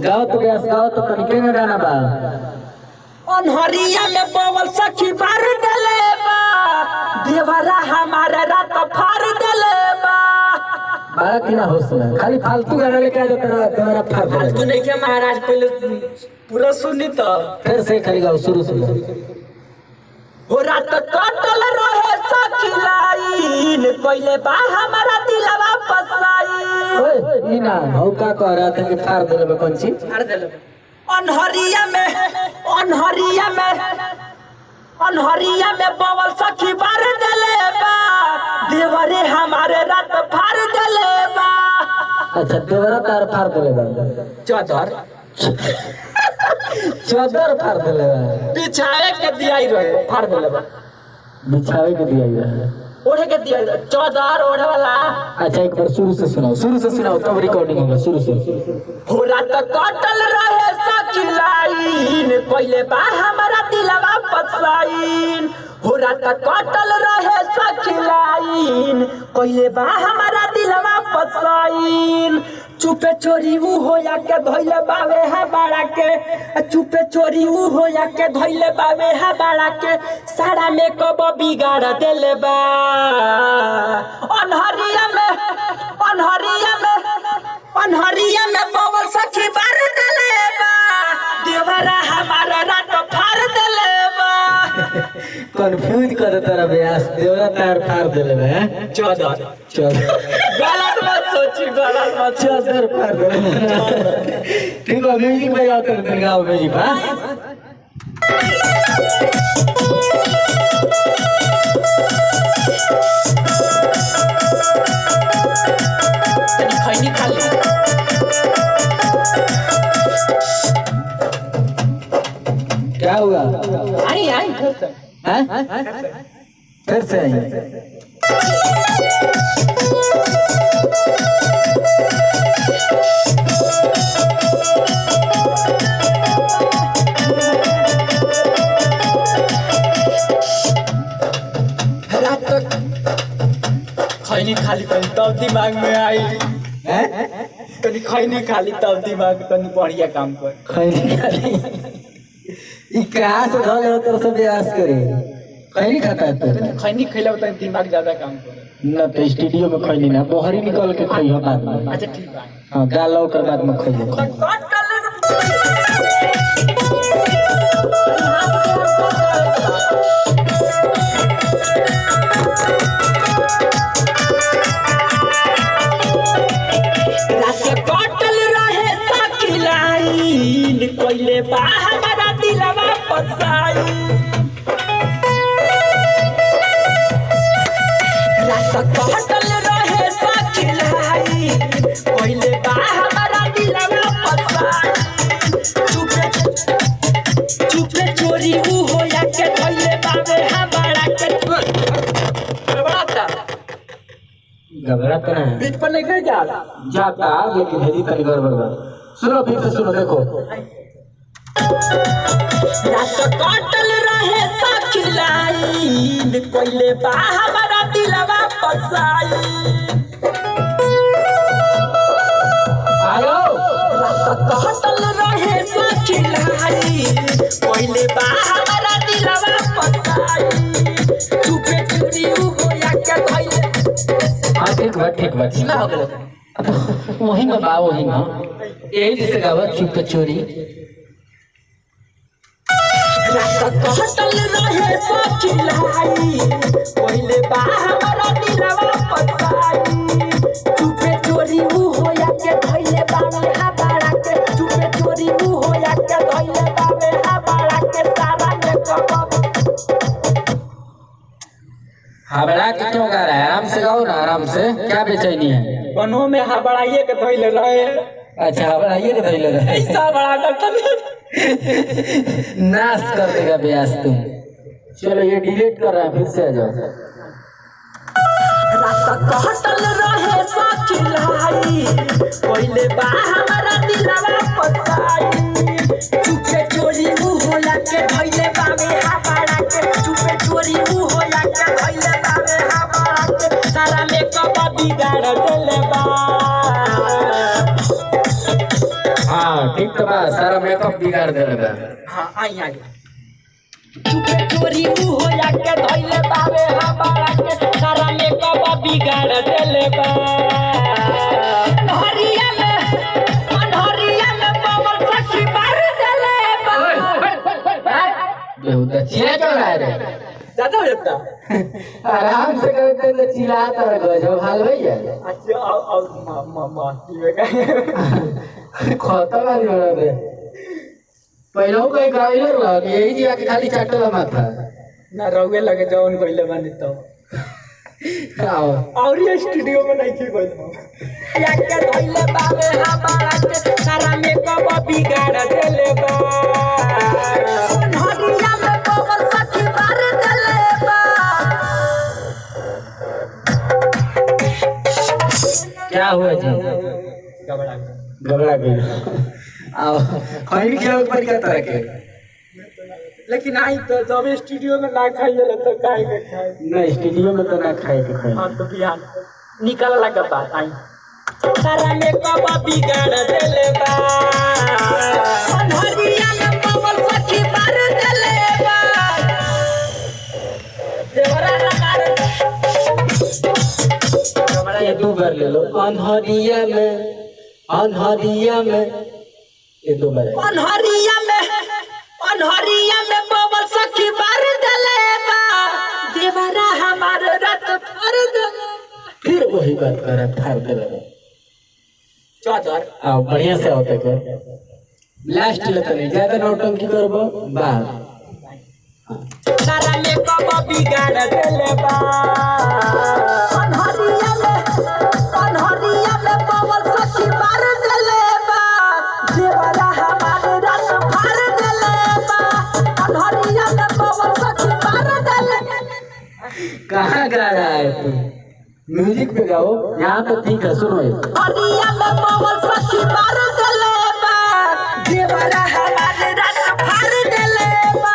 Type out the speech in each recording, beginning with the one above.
गाओ तो बेस गाओ तो तनिके में गाना बा। अनहरिया में बवल सखी बार डले बा देवरा हमारे रात फार डले बा। बारा की ना होश में खाली फालतू गाना लेके आ जाता तेरा फाड़ दे। फालतू नहीं क्या महाराज पहले पूरा सुनी तो फिर से खाली गाओ शुरू से। हो रात कटल रहे सखी लाइन पहले बा हमारा दिलवा फसाई। ओए ई ना हो का कह रहा था कि फाड़ देले में कौन चीज फाड़ देले अनहरिया में बवल सखी बार डले बा देवरे हमारे रात फाड़ डले बा। अच्छा देवरा तार फाड़ देले बा चादर फाड़ देले बा बिछाए के दियाई रहे फाड़ देले बा बिछावे के दिया है ओढ़े के दिया चादर ओढ़े वाला। अच्छा एक बार शुरू से सुनाओ तब रिकॉर्डिंग होगा शुरू से। हो रात कटल रहे सखी लाइन पहले बा हमारा दिलवा फसाइन। हो रात कटल रहे सखी लाइन पहले बा हमारा दिलवा फसाइन। चुपे चोरी ऊ होया के धइले बावे है बाड़ा के चुपे चोरी ऊ होया के धइले बावे है बाड़ा के सारा में कब बिगाड़ देले बा। अनहरिया में बवल सखी बार देले बा देवरा हमारा रात फाड़ देले बा। कंफ्यूज कर तेरा ब्यास देवरा तार फाड़ देले बा चादर गलत मत सोची गलत मत चादर फाड़ देले। ठीक है म्यूजिक बजाओ तो गाओ म्यूजिक हां खैनी खा ले। क्या हुआ आई फिर से आई खैनी खाली तब दिमाग में आई तनी खैनी खाली तब दिमाग तनी बढ़िया काम कर। खैनी खाली ई कहां से धले हो तेरे से ब्यास करे खैनी खाता है तू खैनी खैला तो दिमाग ज्यादा काम करे ना तो स्टूडियो में खैनी ना बहरी निकल के खइयो बाद में। अच्छा ठीक बा हां गालो कर बाद में खइयो। कोइले बा हमारा दिलवा फसाई। रात कटल रहे सखी लाई कोइले बा हमारा दिलवा फसाई। चुपे चोरी ऊ होया के कोइले बावे हमारा के घबराता है बीच पर लेकर जाता लेकिन हेदी तनी गड़बड़ बा। सुनो फिर से सुनो देखो रात कटल रहे सखी लाइन कोइले बा हमारा दिलवा फसाई। आयो रात कटल रहे सखी लाइन कोइले बा हमारा दिलवा फसाई। चुपे चोरी ऊ होया के धइले हां ठीक बा सीमा हो गेल वही में बा वही में यही से गावा चुप चोरी। रात कटल रहे सखी लाई कोइले बा हमारा दिलवा फसाई। चुपे चोरी ऊ होया के धइले बावे हमारा के चुपे चोरी ऊ होया के धइले बावे हमारा के सारा में कब हबड़ा के क्यों गा रहा है आराम से गाओ ना आराम से क्या बेचैनी है बनो में हबड़ाइए के धइले रहे। अच्छा हबड़ा ये नहीं लगा ऐसा बड़ा डॉक्टर नाश कर देगा ब्यास तुम। चलो ये डिलीट कर रहा है फिर से आ जाओ। रात कटल रहे सखी लाई कोइले बा हमारा दिलवा फसाई। चुपे चोरी ऊ होला के धइले बावे हमारा के चुपे चोरी ऊ होला के धइले बावे हमारा के सारा में कब बिगाड़ देले बा। हाँ ठीक तो बा सारा मेकअप बिगाड़ देले बा। हाँ आई आगे चुपे चोरी मुंह होया के धइले बावे हमारा के सारा मेकअप बिगाड़ देले बा हरिया में पावर सखी मार देले बा बेहुदा चिल्ला क्यों रहा है रे? ज्यादा हो जाता आराम से करते तो चिल्लाता है गजब हाल भैया। अच्छा मामा खाता नहीं हो रहा है पहले को एक राइलर लग यही जी आके खाली चाटला माथा ना रहुए लगे जौन कइले बानी तो आओ और ये स्टूडियो में नहीं थी कोई या के धइले बावे हमारा के सारा मेकअप बिगाड़ देले बा हरिया में पावर सखी मार देले बा क्या हुआ जी? घबरा गए। आओ खैनी के ऊपर क्या तरह के लेकिन आई तो जब स्टूडियो में ना खाइए तो काहे के खाए नहीं स्टूडियो में तो ना खाए के खाए। हां तो बिहान निकल लगा बात आई सारा मेकअप बिगाड़ देले बा हरिया में पावर सखी मार देले बा देवरा मार ये दो बार ले लो अनहरिया में ये दो बार अनहरिया में पावर सखी मार देले बा देवरा हमार रात फाड़ देले फिर वही बात कर रहा फाड़ दे लगा चादर आओ बढ़िया से होते कर लास्ट लेते नहीं ज्यादा नौटंकी करबो बाहर सारा मेकअप बिगाड़ देले बा अनहरिया में पावर सखी मार देले बा देवरा हमार रात फाड़ देले बा अनहरिया में पावर सखी मार देले कहाँ गा रहा है तू? म्यूजिक पे गाओ यहाँ तो ठीक है सुनो ये हरिया में पावर सखी मार देले बा देवरा हमार रात फाड़ देले बा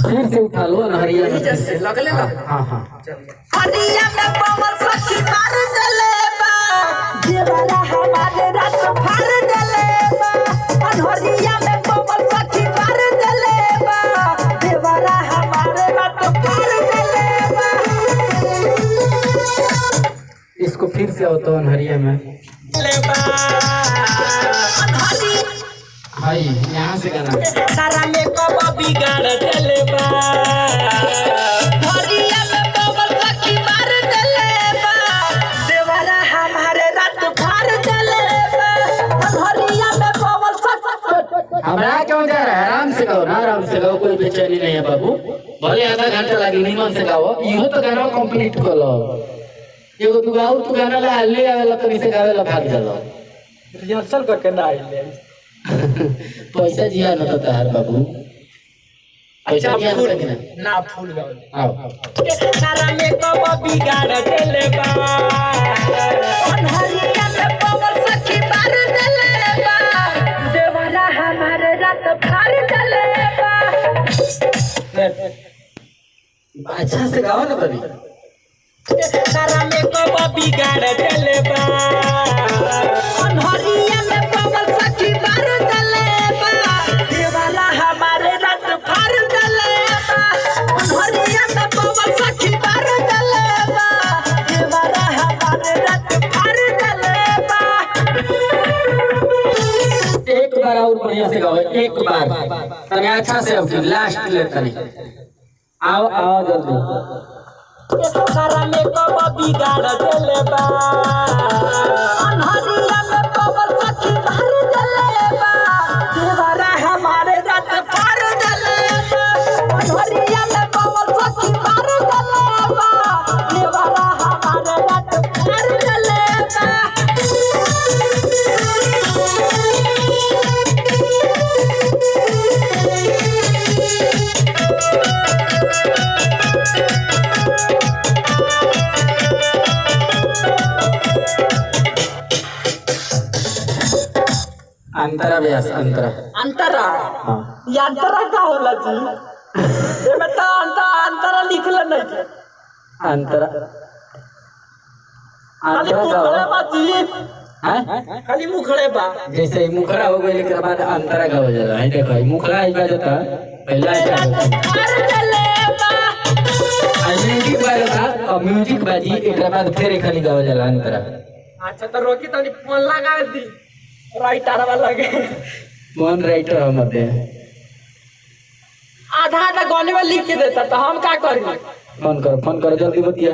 फिर से उठा लो अनहरिया में जैसे लगले बा हाँ हाँ हरिया में पावर सखी मार देले बा देवरा हमारे रात फाड़ देले बा अनहरिया में पावर सखी मार देले बा देवरा हमारे रात फाड़ देले बा इसको फिर से होता अनहरिया में ले बा अनहरी भाई यहाँ से गाना सारा मेकअप बिगाड़ देले बा हरिया में पावर सखी मार देले बा देवरा हमारे रात फाड़ देले बा अनहरिया में पावर सखी हमरा क्यों जा रहा है? आराम से गाओ ना आराम से गाओ कोई बेचैनी नहीं है बाबू भले आधा घंटा लगे निमन से गाओ इहो तो गाना कंप्लीट कर लो एगो तू गाओ तू गाना ला ले आवेला कहीं से गावेला भाग जाला रिहर्सल करके ना आइले पैसा जिया न तो तार बाबू पैसा जिया न तो ना फूल गाओ आओ सारा मेकअप बिगाड़ देले बा अनहरिया में पावर सखी मार देले बा देवरा हमारे रात फाड़ देले बा अच्छा से गाओ ना बड़ी सारा मेकअप बिगाड़ देले बा अनहरिया में पावर सखी मार देले बा देवरा हमारे रात फाड़ देले बा अनहरिया में पावर सखी मार देले बा देवरा हमारे रात फाड़ देले बा एक बार और बढ़िया से गाओ एक बार तने अच्छा से अब लास्ट ले तने आओ आओ जल्दी सारा मेकअप बिगाड़ देले बा अनहरिया में पावर सखी मार देले बा देवरा हमारे रात फाड़ देले बा अनहरिया में पावर सखी मार देले बा देवरा हमारे रात फाड़ देले बा अंतरा व्यास अंतरा अंतरा हाँ ये अंतरा का होला जी ये बेटा अंतरा लिखल नहीं है अंतरा खाली अंतरा पूछले गाओ बाजी हां खाली मुखड़े बा जैसे मुखड़ा हो गई के बाद अंतरा गावल जाला है देखो मुखड़ा आई बाजता पहला क्या म्यूजिक बाजता और म्यूजिक बाजी एक बाद फिर खाली गावल जाला अंतरा। अच्छा तो रोकी तनी फोन लगा दी राइटर वाला लगे कौन राइटर हम दे आधा आधा गाने में लिख के देता तो हम क्या करें फोन कर जल्दी बतिया।